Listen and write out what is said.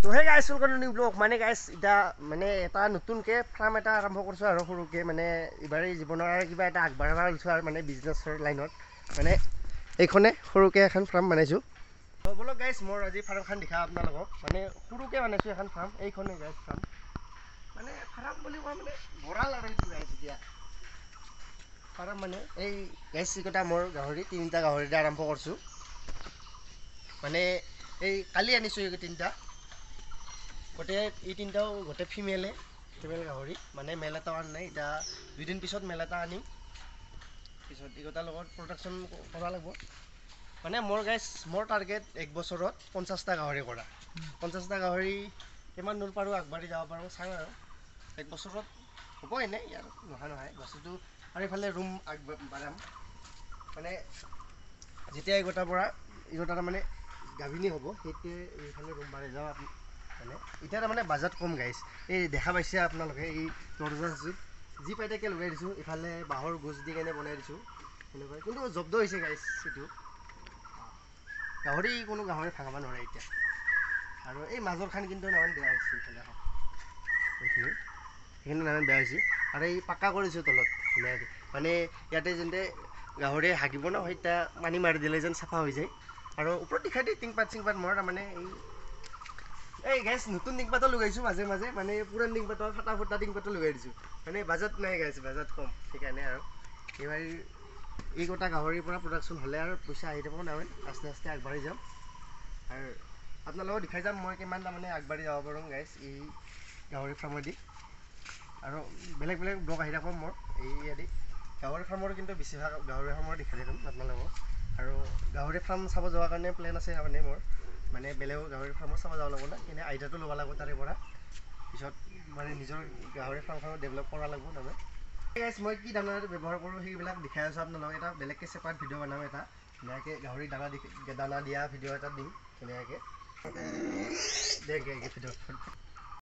তো হে গাইছ ওয়েলকাম টু নিউ ব্লগ মানে গাইছ এটা মানে এটা নতুনকৈ ফাৰ্ম এটা আৰম্ভ কৰিছোঁ আৰু সৰুকৈ মানে এইবাৰ জীৱনৰ আৰু কিবা এটা আগবাঢ়াব লৈছোঁ আৰু মানে বিজনেছৰ লাইনত মানে এইখনে সৰুকৈ এখন ফাৰ্ম বনাইছোঁ বলক গাইছ মোৰ আজি ফাৰ্মখন দেখা আপোনালোকক মানে সৰুকৈ বনাইছোঁ এখন ফাৰ্ম এইখনে গাইছ ফাৰ্ম মানে ফাৰ্ম বুলি কোৱা মানে ভঁৰাল আৰু এইটো গাইছ এতিয়া ফাৰ্ম মানে এই গাইছ এইকেইটা মোৰ গাহৰি 3টা গাহৰিৰে আৰম্ভ কৰিছোঁ মানে এই কালি আনিছোঁ এই 3টা গোটেই এই 3টাও গোটেই ফিমেল গাহৰি মানে মেল এটা আন নাই এতিয়া 2 দিন পিছত মেল এটা আনিম পিছত এইকেইটাৰ লগত প্ৰডাকশ্যন কৰা লাগিব মানে মোৰ গাইছ মোৰ টাৰ্গেট 1 বছৰত 50টা গাহৰি কৰা 50টা গাহৰি কিমান দূৰ পাৰোঁ আগবাঢ়ি যাব পাৰোঁ চাওঁ আৰু 1 বছৰত হ'ব এনেই ইয়াৰ নহয় বস্তুটো আৰু এইফালে ৰুম আগবাঢ়াম মানে যেতিয়া এইকেইটাৰ মানে গাভিনী হ'ব সেইটোৱে এইফালে ৰুম বাঢ়ি যাওঁ মানে এতিয়া তাৰমানে বাজেট কম গাইছ এই দেখা পাইছে আপোনালোকে এই দৰ্জা যি পাই তাকে লগাই দিছোঁ ইফালে বাঁহৰ গোজ দি কেনে বনাই দিছোঁ সেনেকুৱা কিন্তু জব্দ হৈছে গাইছ সেইটো কোনো গাহৰি ভাঙাব নোৱাৰে এতিয়া আৰু এই মাজৰখন কিন্তু নামান বেয়া হৈছে এইফালে সেইখিনি নামান বেয়া হৈছে আৰু এই পাক্কা কৰিছোঁ তলত ধুনীয়াকৈ মানে ইয়াতে যেনে গাহৰি হাগিব ন সেইটা পানী মাৰি দিলে যেন চাফা হৈ যায় আৰু ওপৰত দেখাই দিয়ে টিংপাত মই তাৰমানে এই গাইছ নতুন টিংপাতো লগাইছোঁ মাজে মাজে মানে পুৰান টিংপাতৰ ফাটা টিংপাতো লগাই দিছোঁ মানে বাজেট নাই গাইছ বাজেট কম সেইকাৰণে আৰু এইবাৰ এই গোটা গাহৰিৰ পৰা প্ৰডাকশ্যন হ'লে আৰু পইচা আহি যাব নহয় আস্তে আস্তে আগবাঢ়ি যাম আৰু আপোনালোকক দেখাই যাম মই কিমান তাৰমানে আগবাঢ়ি যাব পাৰোঁ গাইছ এই গাহৰি ফাৰ্মেদি আৰু বেলেগ ব্লগ আহি থাকক মোৰ এইয়াদি গাহৰি ফাৰ্মৰ কিন্তু বেছিভাগ গাহৰি ফাৰ্মৰ দেখাই দিম আপোনালোকক আৰু গাহৰি ফাৰ্ম চাব যোৱাৰ কাৰণে প্লেন আছে মানে মোৰ মানে বেলেগ গাহৰি ফাৰ্মত চাব যাব লাগিব না এনে আইডিয়াটো ল'ব লাগিব তাৰে পৰা পিছত মানে নিজৰ গাহৰি ফাৰ্মখনত ডেভেলপ কৰা লাগিব তাৰমানে গাইছ মই কি দানা ব্যৱহাৰ কৰোঁ সেইবিলাক দেখাই আছোঁ আপোনালোকক এটা বেলেগকৈ ছেপাৰেট ভিডিঅ' বনাম এটা ধুনীয়াকৈ গাহৰি দানা দিয়া ভিডিঅ' এটা দিম ধুনীয়াকৈ ভিডিঅ'